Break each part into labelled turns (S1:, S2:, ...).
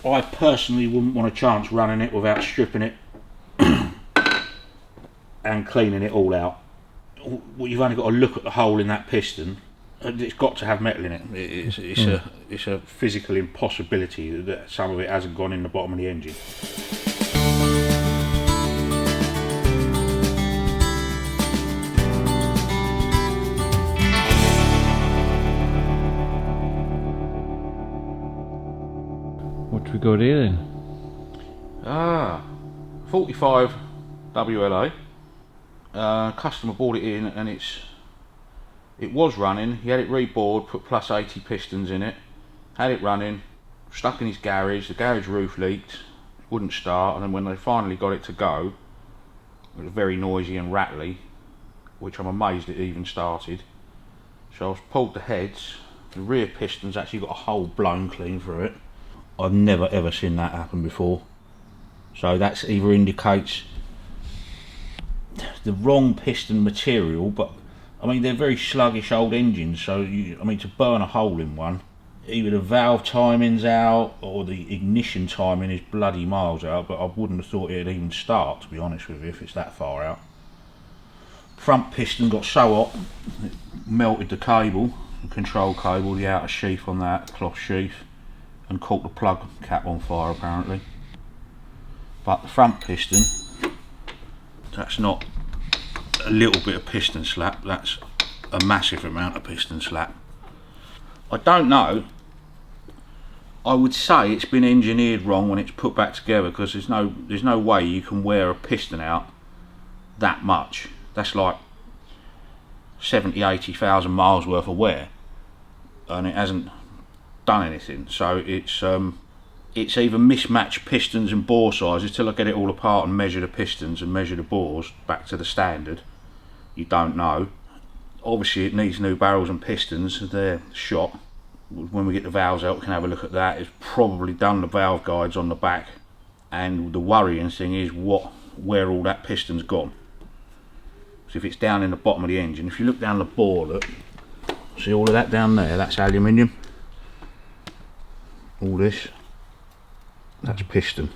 S1: I personally wouldn't want a chance running it without stripping it and cleaning it all out. You've only got to look at the hole in that piston. It's got to have metal in it. It's a physical impossibility that some of it hasn't gone in the bottom of the engine.
S2: What do we got here then?
S1: 45 WLA. Customer bought it in and it was running. He had it rebored, put plus 80 pistons in it, had it running, stuck in his garage. The garage roof leaked, wouldn't start, and then when they finally got it to go, it was very noisy and rattly, which I'm amazed it even started. So I've pulled the heads. The rear piston's actually got a hole blown clean through it. I've never ever seen that happen before. So that's either indicates the wrong piston material, but I mean they're very sluggish old engines, so to burn a hole in one, either the valve timing's out or the ignition timing is bloody miles out, but I wouldn't have thought it'd even start, to be honest with you, if it's that far out. Front piston got so hot it melted the cable, the control cable, the outer sheath on that cloth sheath, and caught the plug cap on fire apparently. But the front piston, that's not a little bit of piston slap, that's a massive amount of piston slap. I don't know, I would say it's been engineered wrong when it's put back together, because there's no way you can wear a piston out that much. That's like 70,000-80,000 miles worth of wear, and it hasn't done anything. So it's either mismatched pistons and bore sizes till I get it all apart and measure the pistons and measure the bores back to the standard. You don't know. Obviously it needs new barrels and pistons. They're shot. When we get the valves out we can have a look at that. It's probably done the valve guides on the back, and the worrying thing is where all that piston's gone. So if it's down in the bottom of the engine, if you look down the bore, look, see all of that down there, that's aluminium. All this, that's piston.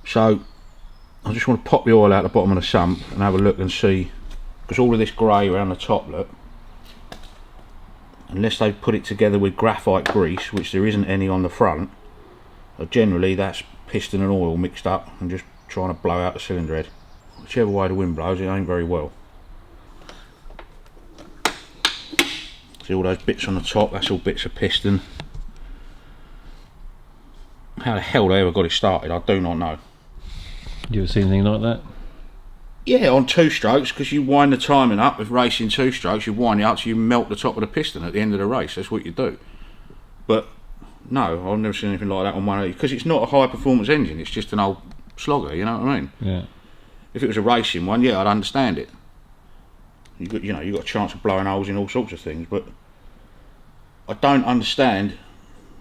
S1: So I just want to pop the oil out the bottom of the sump and have a look and see, because all of this grey around the top, look, unless they put it together with graphite grease, which there isn't any on the front, generally that's piston and oil mixed up and just trying to blow out the cylinder head. Whichever way the wind blows, it ain't very well. See all those bits on the top, that's all bits of piston. How the hell they ever got it started, I do not know.
S2: You ever seen anything like that?
S1: Yeah, on two strokes, because you wind the timing up with racing two strokes, you wind it up so you melt the top of the piston at the end of the race. That's what you do. But no, I've never seen anything like that on one of these, because it's not a high performance engine, it's just an old slogger, you know what I mean?
S2: Yeah.
S1: If it was a racing one, yeah, I'd understand it. You got a chance of blowing holes in all sorts of things, but I don't understand.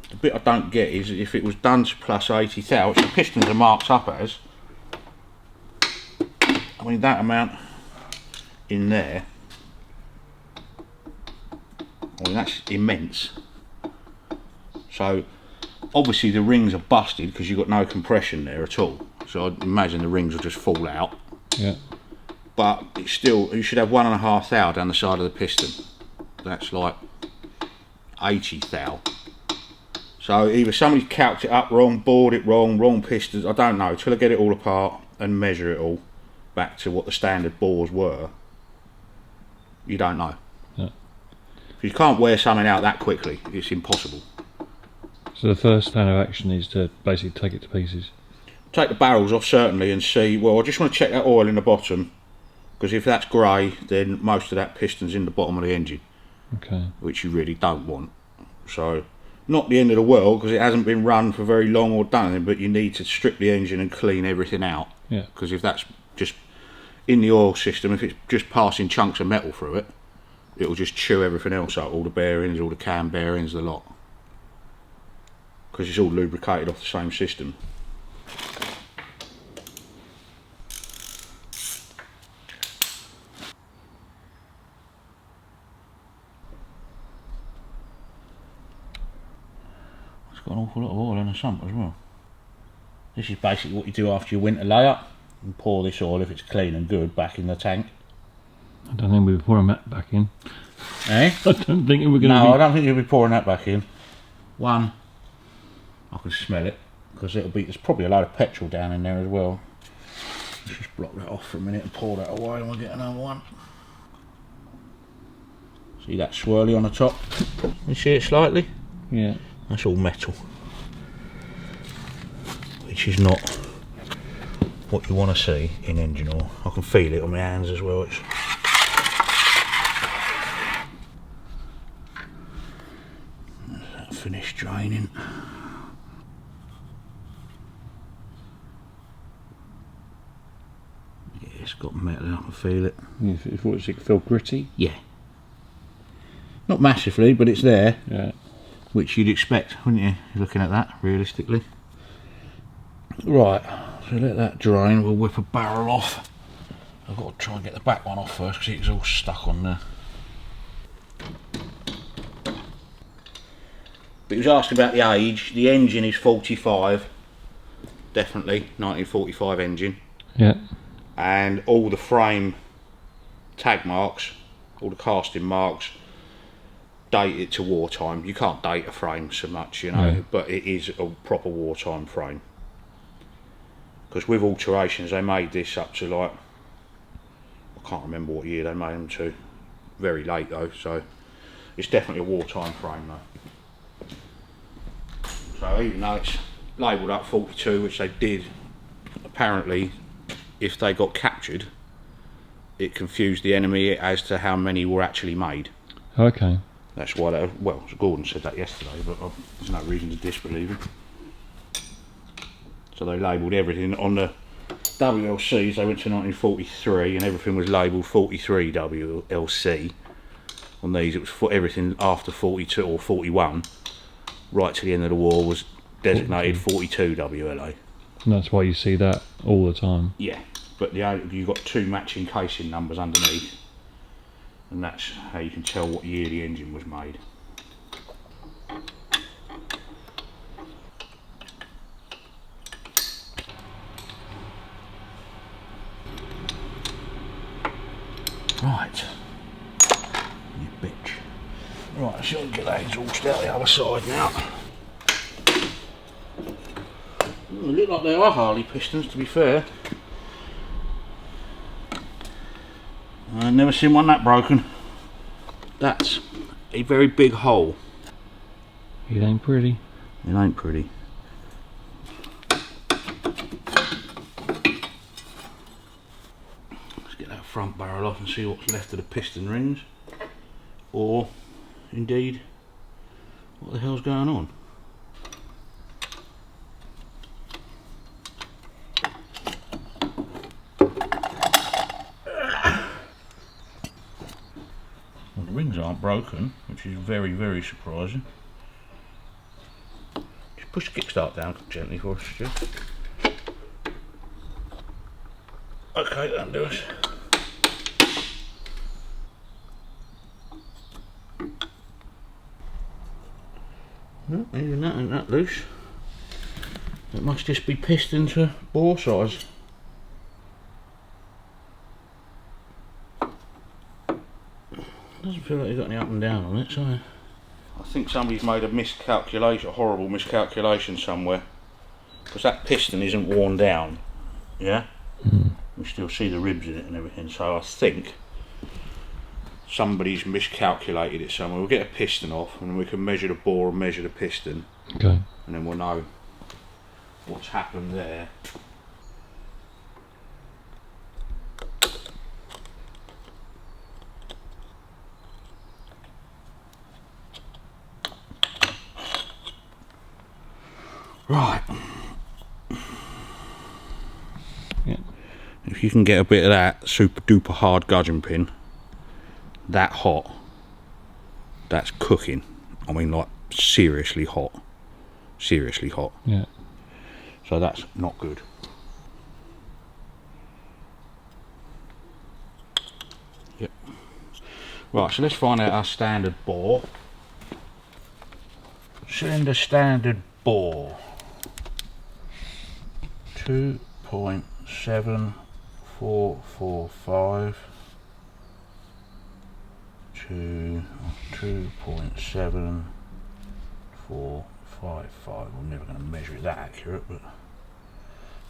S1: The bit I don't get is if it was done to plus 80,000, which the pistons are marked up as. I mean that amount in there. I mean that's immense. So obviously the rings are busted because you've got no compression there at all. So I'd imagine the rings will just fall out.
S2: Yeah.
S1: But it's still, you should have 1.5 thou down the side of the piston. That's like 80 thou. So either somebody's calced it up wrong, bored it wrong, wrong pistons, I don't know, till I get it all apart and measure it all back to what the standard bores were. You don't know.
S2: Yeah.
S1: You can't wear something out that quickly, it's impossible.
S2: So the first plan of action is to basically take it to pieces.
S1: Take the barrels off certainly and see, well I just want to check that oil in the bottom, because if that's grey then most of that piston's in the bottom of the engine.
S2: Okay. Which
S1: you really don't want. So not the end of the world because it hasn't been run for very long or done anything, but you need to strip the engine and clean everything out.
S2: Yeah.
S1: Because if that's just in the oil system, if it's just passing chunks of metal through it, it'll just chew everything else up, all the bearings, all the cam bearings, the lot. Because it's all lubricated off the same system. got an awful lot of oil in the sump as well. This is basically what you do after your winter layup. You pour this oil, if it's clean and good, back in the tank.
S2: I don't think we'll be pouring that back in.
S1: Eh?
S2: I don't think we're going to
S1: No, I don't think you'll be pouring that back in. One, I can smell it, because there's probably a load of petrol down in there as well. Let's just block that off for a minute and pour that away and we'll get another one. See that swirly on the top? You see it slightly?
S2: Yeah.
S1: That's all metal. Which is not what you want to see in engine oil. I can feel it on my hands as well. It's that finished draining. Yeah, it's got metal, I can feel it.
S2: You thought it felt gritty?
S1: Yeah. Not massively, but it's there.
S2: Yeah.
S1: Which you'd expect, wouldn't you? Looking at that, realistically. Right, so let that drain. We'll whip a barrel off. I've got to try and get the back one off first because it's all stuck on there. But he was asking about the age. The engine is 45, definitely 1945 engine.
S2: Yeah.
S1: And all the frame tag marks, all the casting marks, date it to wartime. You can't date a frame so much, you know, but it is a proper wartime frame. Because with alterations, they made this up to like, I can't remember what year they made them to. Very late though, so it's definitely a wartime frame though. So even though it's labelled up 42, which they did, apparently if they got captured, it confused the enemy as to how many were actually made.
S2: Okay.
S1: That's why they, well, Gordon said that yesterday, but there's no reason to disbelieve him. So they labelled everything on the WLCs. They went to 1943 and everything was labelled 43 WLC. On these it was for everything after 42 or 41 right to the end of the war was designated 42 WLA.
S2: And that's why you see that all the time.
S1: Yeah, but you've got two matching casing numbers underneath, and that's how you can tell what year the engine was made. Right, you bitch. Right, I should get that exhaust out the other side now. They look like they are Harley pistons, to be fair. I've never seen one that broken. That's a very big hole.
S2: It ain't pretty.
S1: It ain't pretty. Let's get that front barrel off and see what's left of the piston rings. Or, indeed, what the hell's going on. Rings aren't broken, which is very, very surprising. Just push the kickstart down gently for us, Stu. Okay, that'll do us. No, even that ain't that loose. It must just be piston to bore size. Doesn't feel like you've got any up and down on it, so I think somebody's made a miscalculation, a horrible miscalculation somewhere, because that piston isn't worn down, yeah? You still see the ribs in it and everything, so I think somebody's miscalculated it somewhere. We'll get a piston off and we can measure the bore and measure the piston.
S2: Okay.
S1: And then we'll know what's happened there. Right.
S2: Yeah.
S1: If you can get a bit of that super duper hard gudgeon pin, that hot, that's cooking. I mean, like, seriously hot. Seriously hot.
S2: Yeah.
S1: So that's not good. Yep. Right, so let's find out our standard bore. Cylinder standard bore. 2.7445 to 2.7455. I'm never going to measure it that accurate, but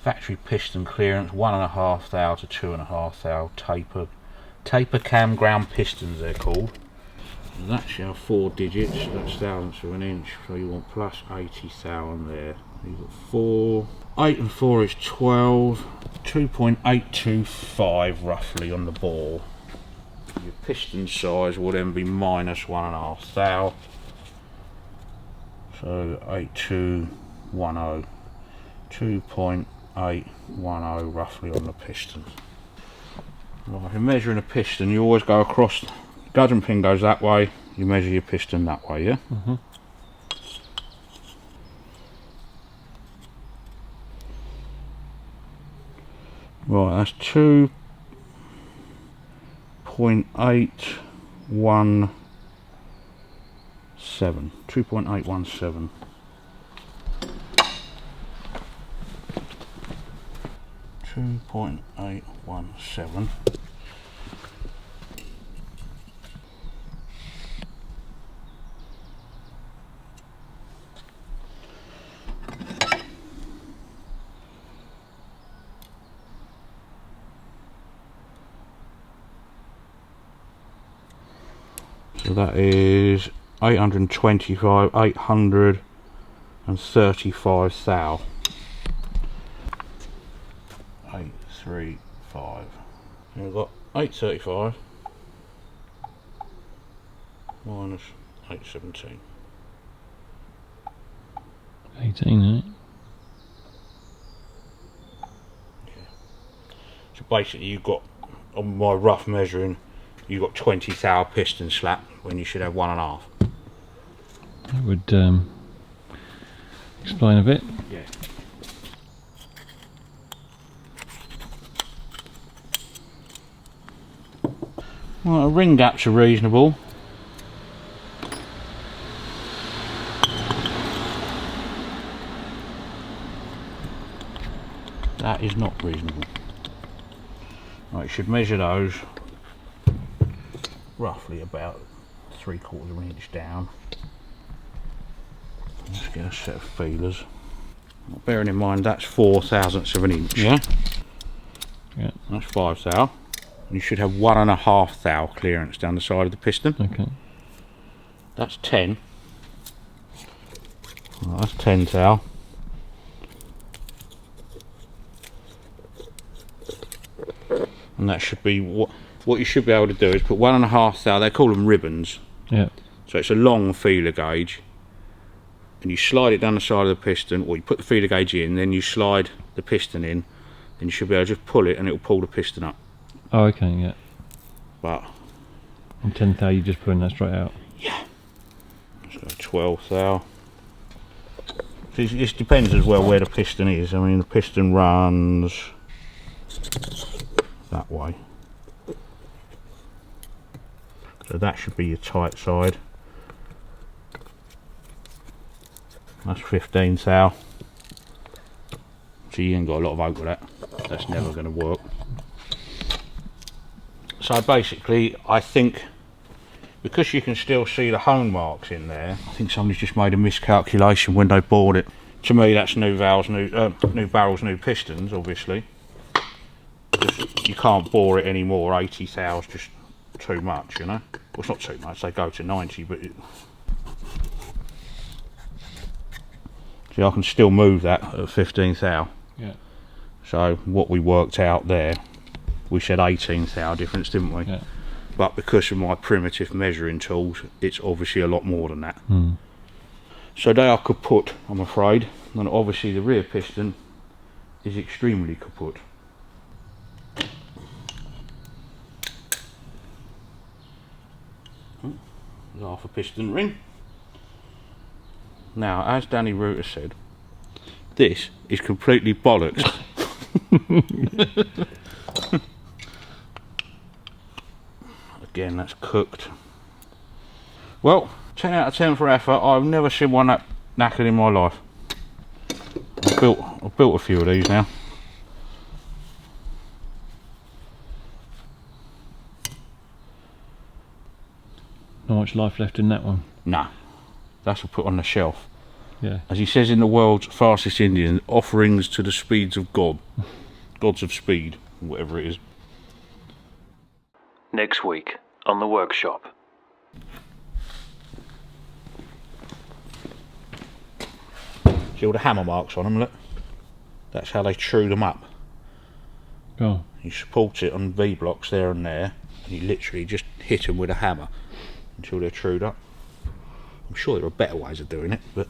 S1: factory piston clearance 1.5 thou to 2.5 thou taper cam ground pistons they're called. And that's your 4 digits, that's thousandths of an inch, so you want plus 80 thou on there. You've got 4, 8 and 4 is 12, 2.825 roughly on the bore. Your piston size will then be minus 1.5 thou, so 8210, 2.810 roughly on the piston. Right, if you're measuring a piston, you always go across, gudgeon pin goes that way, you measure your piston that way, yeah?
S2: Mm-hmm.
S1: Right, that's 2.817. 2.817. So that is 835, 835 thou. 835. And we've got 835 minus 817.
S2: 18, isn't it?
S1: Okay. So basically you've got, on my rough measuring, you've got 20 thou piston slap when you should have 1.5.
S2: That would explain a bit.
S1: Yeah. Well, ring gaps are reasonable. That is not reasonable. Right, you should measure those roughly about 3/4 of an inch down. Let's get a set of feelers. Bearing in mind that's 4 thousandths of an inch, yeah?
S2: Yeah.
S1: That's 5 thou. You should have 1.5 thou clearance down the side of the piston.
S2: Okay.
S1: That's 10. Well, that's 10 thou. And that should be what you should be able to do is put 1.5 thou. They call them ribbons.
S2: Yeah.
S1: So it's a long feeler gauge, and you slide it down the side of the piston, or you put the feeler gauge in, then you slide the piston in, then you should be able to just pull it and it will pull the piston up.
S2: Oh, okay, yeah.
S1: But
S2: And 10 thou, you just putting that straight out.
S1: yeah, so 12 thou. So it depends as well where the piston is. I mean, the piston runs that way, so that should be your tight side. That's 15 thou. So you ain't got a lot of oak with that. That's never going to work. So basically, I think because you can still see the hone marks in there, I think somebody's just made a miscalculation when they bored it. To me, that's new valves, new barrels, new pistons, obviously. Just, you can't bore it anymore. 80 thou is just too much, you know. Well, it's not too much. They go to 90, but see, I can still move that at 15 thou.
S2: Yeah.
S1: So what we worked out there, we said 18 thou difference, didn't we?
S2: Yeah.
S1: But because of my primitive measuring tools, it's obviously a lot more than that.
S2: Mm.
S1: So they are kaput, I'm afraid. And obviously the rear piston is extremely kaput. There's half a piston ring. Now, as Danny Reuter said, this is completely bollocks. Again, that's cooked. Well, 10 out of 10 for effort. I've never seen one that knackered in my life. I've built a few of these now.
S2: Not much life left in that one.
S1: Nah, that's what put on the shelf.
S2: Yeah.
S1: As he says in the world's fastest Indian, offerings to the speeds of God. Gods of speed, whatever it is.
S2: Next week on the workshop.
S1: See all the hammer marks on them, look? That's how they true them up.
S2: Oh.
S1: You support it on V-blocks there and there, and you literally just hit them with a hammer until they're trued up. I'm sure there are better ways of doing it, but